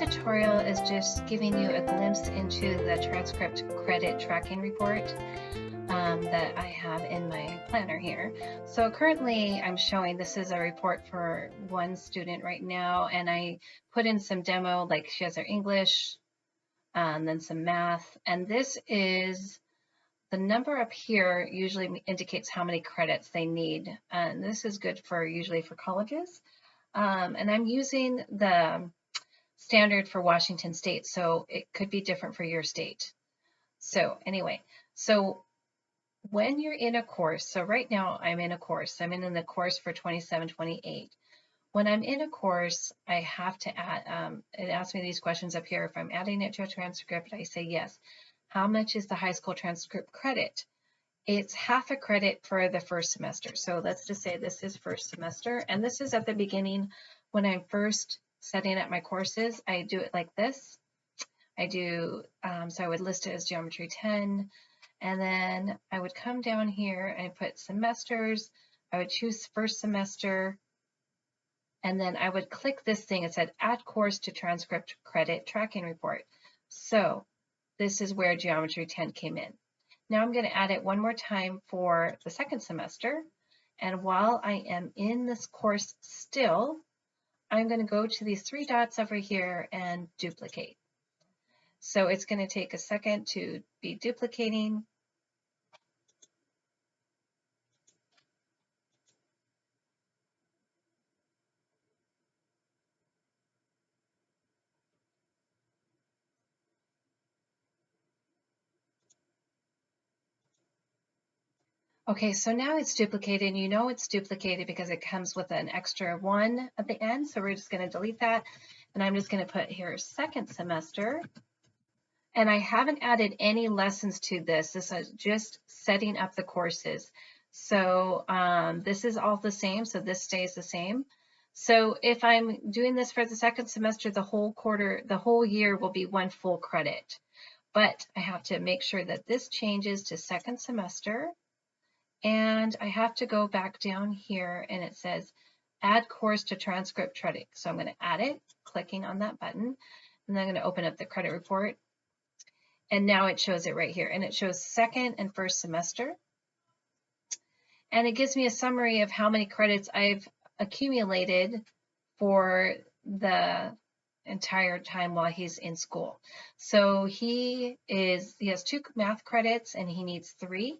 tutorial is just giving you a glimpse into the transcript credit tracking report that I have in my planner here. So currently I'm showing this is a report for one student right now, and I put in some demo, like she has her English, and then some math, and this is the number up here usually indicates how many credits they need, and this is good for usually for colleges. And I'm using the standard for Washington State, so it could be different for your state. So anyway, so when you're in a course, so right now I'm in a course, I'm in the course for 27-28. When I'm in a course, I have to add, it asks me these questions up here. If I'm adding it to a transcript, I say yes. How much is the high school transcript credit? It's half a credit for the first semester. So let's just say this is first semester, and this is at the beginning when I'm first setting up my courses. I do it like this. I do, so I would list it as Geometry 10, and then I would come down here and put semesters. I would choose first semester, and then I would click this thing. It said add course to transcript credit tracking report. So this is where Geometry 10 came in. Now I'm going to add it one more time for the second semester. And while I am in this course still, I'm going to go to these three dots over here and duplicate. So it's going to take a second to be duplicating. Okay, so now it's duplicated. You know it's duplicated because it comes with an extra 1 at the end. So we're just going to delete that. And I'm just going to put here second semester. And I haven't added any lessons to this. This is just setting up the courses. So this is all the same. So this stays the same. So if I'm doing this for the second semester, the whole quarter, the whole year will be 1 full credit. But I have to make sure that this changes to second semester. And I have to go back down here, and it says add course to transcript credit. So I'm going to add it, clicking on that button, and then I'm going to open up the credit report. And now it shows it right here, and it shows second and first semester. And it gives me a summary of how many credits I've accumulated for the entire time while he's in school. So he has 2 math credits and he needs 3.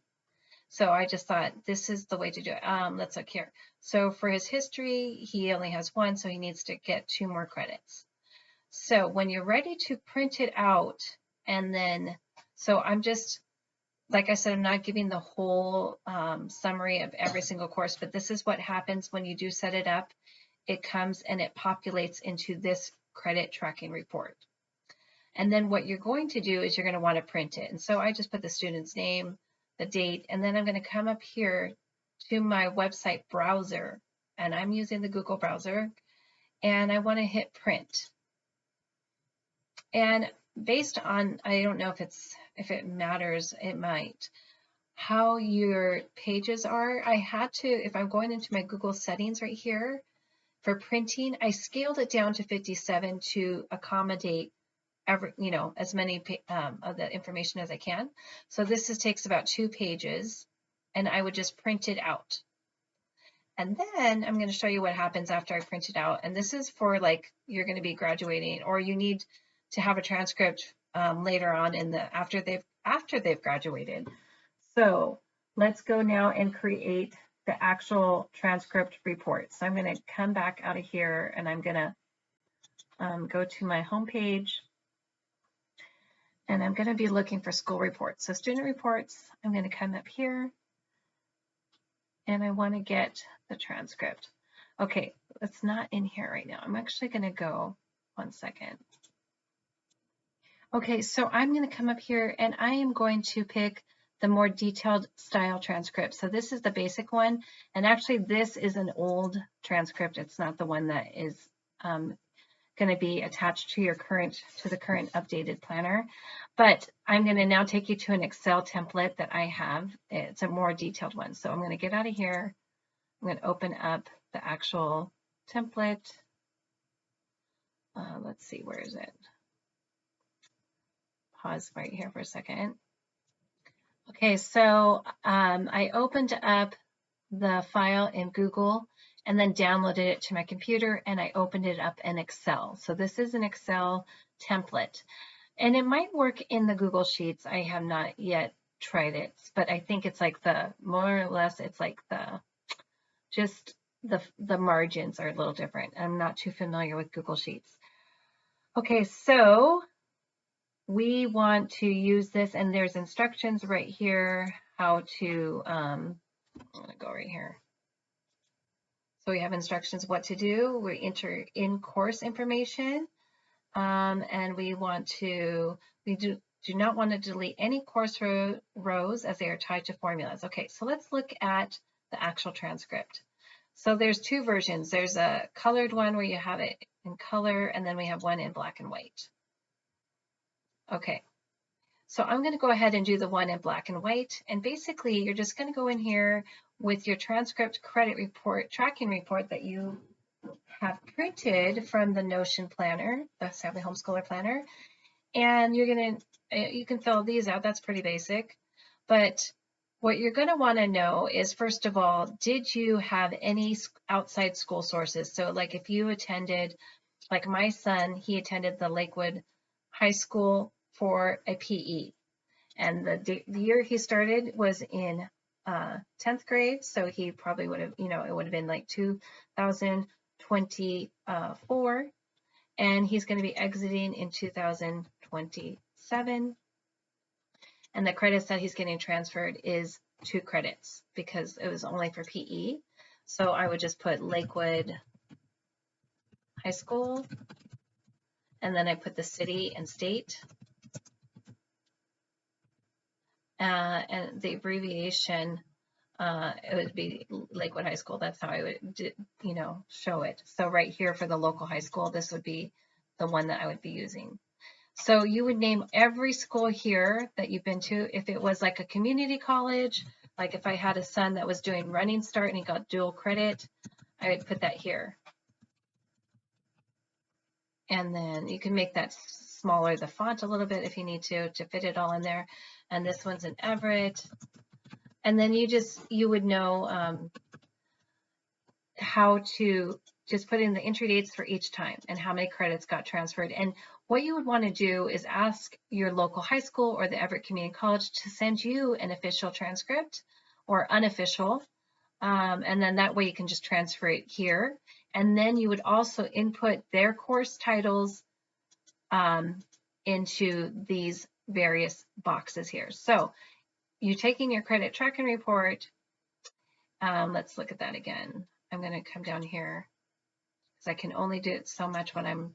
So I just thought this is the way to do it. Let's look here. So for his history, he only has 1, so he needs to get 2 more credits. So when you're ready to print it out, and then, so I'm just, like I said, I'm not giving the whole summary of every single course, but this is what happens when you do set it up. It comes and it populates into this credit tracking report. And then what you're going to do is you're going to want to print it. And so I just put the student's name, the date, and then I'm going to come up here to my website browser, and I'm using the Google browser, and I want to hit print. And based on, I don't know if it matters, it might, how your pages are, I had to, if I'm going into my Google settings right here for printing, I scaled it down to 57 to accommodate as many of the information as I can. So this takes about 2 pages, and I would just print it out. And then I'm going to show you what happens after I print it out. And this is for like you're going to be graduating, or you need to have a transcript later on in the after they've graduated. So let's go now and create the actual transcript report. So I'm going to come back out of here, and I'm going to go to my home page. And I'm going to be looking for school reports. So student reports, I'm going to come up here, and I want to get the transcript. Okay, it's not in here right now. I'm actually going to go, one second. Okay, so I'm going to come up here, and I am going to pick the more detailed style transcript. So this is the basic one, and actually this is an old transcript. It's not the one that is going to be attached to the current updated planner. But I'm going to now take you to an Excel template that I have. It's a more detailed one. So I'm going to get out of here. I'm going to open up the actual template. Let's see, where is it? Pause right here for a second. Okay, so I opened up the file in Google and then downloaded it to my computer, and I opened it up in Excel. So this is an Excel template, and it might work in the Google Sheets. I have not yet tried it, but I think it's like the, more or less, it's like just the margins are a little different. I'm not too familiar with Google Sheets. Okay, so we want to use this, and there's instructions right here how to, I'm gonna go right here. So we have instructions what to do. We enter in course information, and we do not want to delete any course rows as they are tied to formulas. Okay, so let's look at the actual transcript. So there's two versions. There's a colored one where you have it in color, and then we have one in black and white. Okay, so I'm going to go ahead and do the one in black and white. And basically, you're just going to go in here with your transcript credit report, tracking report that you have printed from the Notion planner, the Savvy Homeschooler planner. And you can fill these out. That's pretty basic. But what you're going to want to know is, first of all, did you have any outside school sources? So like if you attended, like my son, he attended the Lakewood High School for a PE. And the year he started was in 10th grade. So he probably would have, it would have been like 2024. And he's going to be exiting in 2027. And the credits that he's getting transferred is 2 credits because it was only for PE. So I would just put Lakewood High School, and then I put the city and state. And the abbreviation, it would be Lakewood High School. That's how I would, show it. So right here for the local high school, this would be the one that I would be using. So you would name every school here that you've been to. If it was like a community college, like if I had a son that was doing Running Start and he got dual credit, I would put that here. And then you can make that smaller, the font a little bit if you need to fit it all in there. And this one's in Everett. And then you would know how to just put in the entry dates for each time and how many credits got transferred. And what you would want to do is ask your local high school or the Everett Community College to send you an official transcript or unofficial. And then that way you can just transfer it here. And then you would also input their course titles into these various boxes here. So you're taking your credit tracking report. Let's look at that again. I'm going to come down here because I can only do it so much when I'm.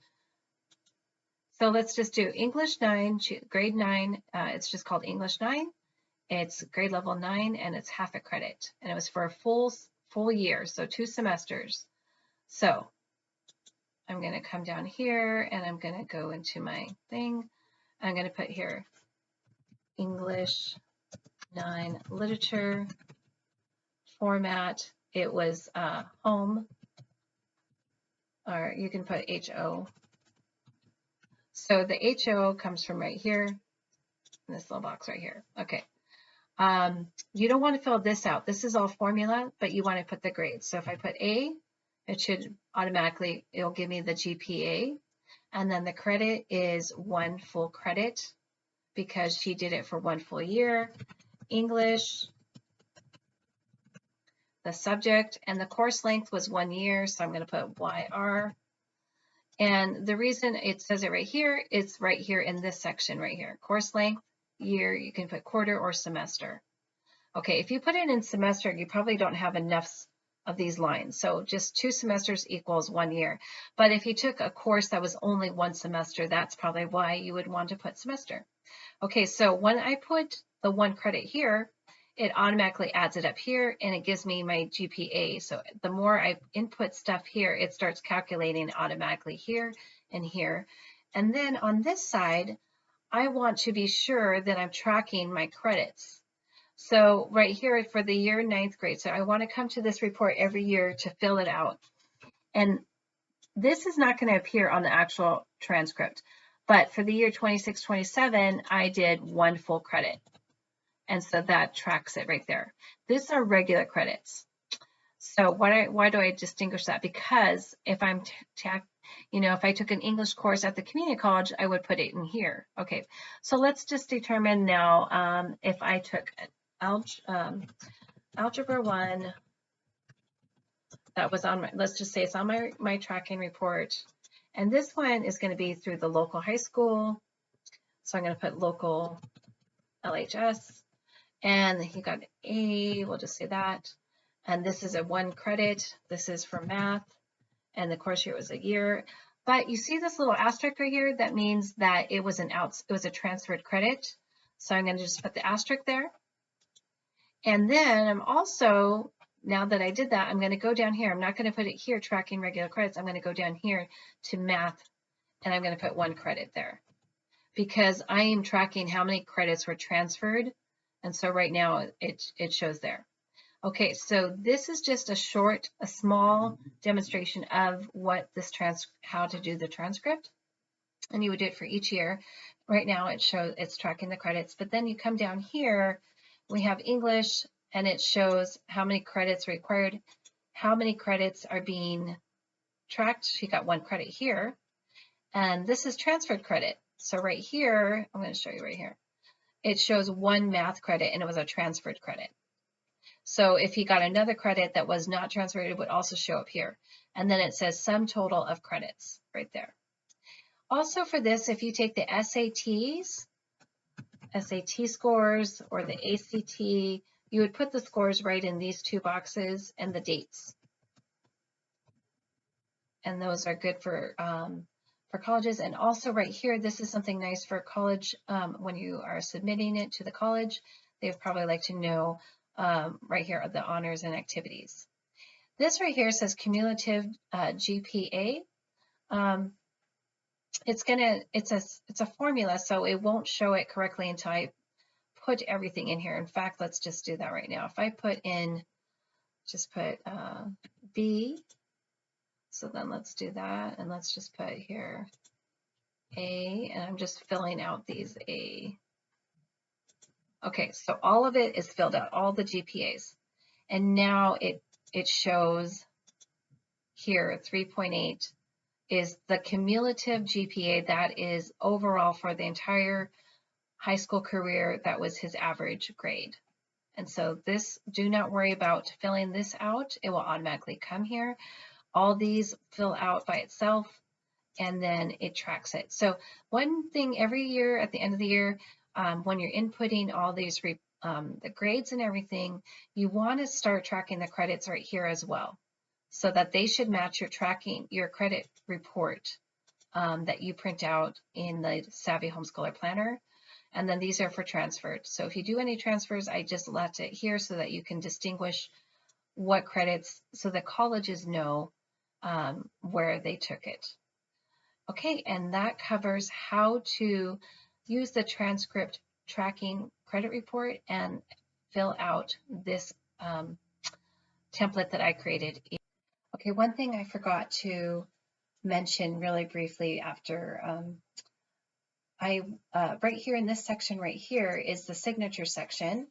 So let's just do English 9, grade 9. It's just called English 9. It's grade level 9, and it's half a credit. And it was for a full year, so 2 semesters. So I'm going to come down here, and I'm going to go into my thing. I'm going to put here English 9 literature format. It was home, or you can put HO. So the HO comes from right here, in this little box right here. Okay. You don't want to fill this out. This is all formula, but you want to put the grades. So if I put A, it should automatically, it'll give me the GPA. And then the credit is 1 full credit because she did it for 1 full year. English, the subject, and the course length was 1 year. So I'm going to put YR. And the reason it says it right here, it's right here in this section right here. Course length, year, you can put quarter or semester. Okay, if you put it in semester, you probably don't have enough of these lines. So just 2 semesters equals 1 year. But if you took a course that was only 1 semester, that's probably why you would want to put semester. Okay, so when I put the 1 credit here, it automatically adds it up here and it gives me my GPA. So the more I input stuff here, it starts calculating automatically here and here. And then on this side, I want to be sure that I'm tracking my credits. So right here for the year 9th grade, so I want to come to this report every year to fill it out. And this is not going to appear on the actual transcript, but for the year 26-27, I did 1 full credit. And so that tracks it right there. These are regular credits. So why do I distinguish that? Because if I'm, if I took an English course at the community college, I would put it in here. Okay, so let's just determine now if I took Algebra 1, that was on my, let's just say it's on my tracking report. And this one is going to be through the local high school. So I'm going to put local LHS. And he got an A, we'll just say that. And this is a 1 credit. This is for math. And the course year was a year. But you see this little asterisk right here? That means that it was a transferred credit. So I'm going to just put the asterisk there. And then I'm also, now that I did that, I'm going to go down here. I'm not going to put it here, tracking regular credits. I'm going to go down here to math, and I'm going to put 1 credit there because I am tracking how many credits were transferred. And so right now it shows there. Okay, so this is just a small demonstration of what this how to do the transcript. And you would do it for each year. Right now it's tracking the credits, but then you come down here, we have English, and it shows how many credits required, how many credits are being tracked. She got 1 credit here, and this is transferred credit. So right here, I'm going to show you right here. It shows 1 math credit, and it was a transferred credit. So if he got another credit that was not transferred, it would also show up here. And then it says sum total of credits right there. Also for this, if you take the SAT scores, or the ACT, you would put the scores right in these 2 boxes and the dates. And those are good for colleges. And also right here, this is something nice for college. When you are submitting it to the college, they would probably like to know right here are the honors and activities. This right here says cumulative GPA. It's a formula, so it won't show it correctly until I put everything in here. In fact, let's just do that right now. If I put in, just put B, so then let's do that, and let's just put here A, and I'm just filling out these A. Okay, so all of it is filled out, all the GPAs. And now it shows here 3.8 is the cumulative GPA that is overall for the entire high school career. That was his average grade. And so this, do not worry about filling this out. It will automatically come here. All these fill out by itself, and then it tracks it. So one thing every year at the end of the year, when you're inputting all these the grades and everything, you want to start tracking the credits right here as well, so that they should match your credit report that you print out in the Savvy Homeschooler Planner. And then these are for transferred. So if you do any transfers, I just left it here so that you can distinguish what credits, so the colleges know where they took it. Okay, and that covers how to use the transcript tracking credit report and fill out this template that I created. Okay, one thing I forgot to mention really briefly after right here in this section right here is the signature section.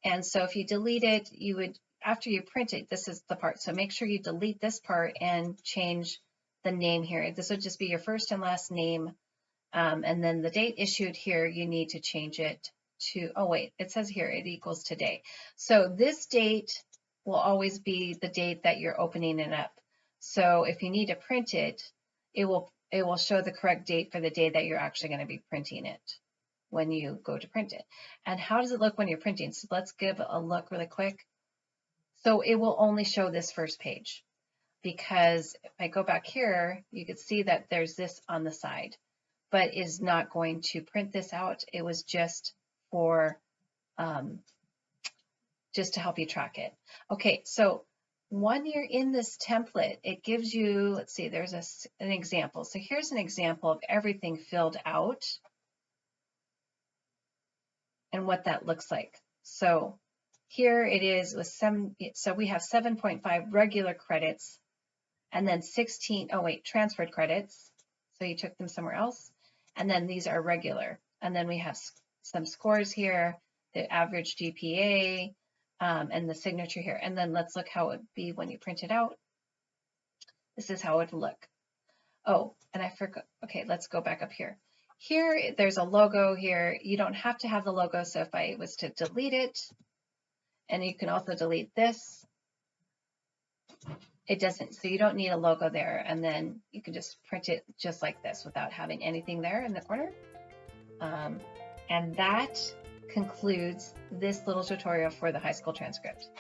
And so if you delete it, you would, after you print it, this is the part. So make sure you delete this part and change the name here. This would just be your first and last name. And then the date issued here, you need to change it to, oh wait, it says here it equals today. So this date will always be the date that you're opening it up. So if you need to print it, it will show the correct date for the day that you're actually going to be printing it when you go to print it. And how does it look when you're printing? So let's give a look really quick. So it will only show this first page, because if I go back here, you can see that there's this on the side, but is not going to print this out. It was just for just to help you track it. Okay, so when you're in this template, it gives you, let's see, there's an example. So here's an example of everything filled out and what that looks like. So here it is with so we have 7.5 regular credits, and then 16, oh wait, transferred credits. So you took them somewhere else. And then these are regular. And then we have some scores here, the average GPA, and the signature here. And then let's look how it would be when you print it out. This is how it would look. Oh, and I forgot. Okay, let's go back up here. Here, there's a logo here. You don't have to have the logo. So if I was to delete it, and you can also delete this, it doesn't, so you don't need a logo there. And then you can just print it just like this without having anything there in the corner. And that concludes this little tutorial for the high school transcript.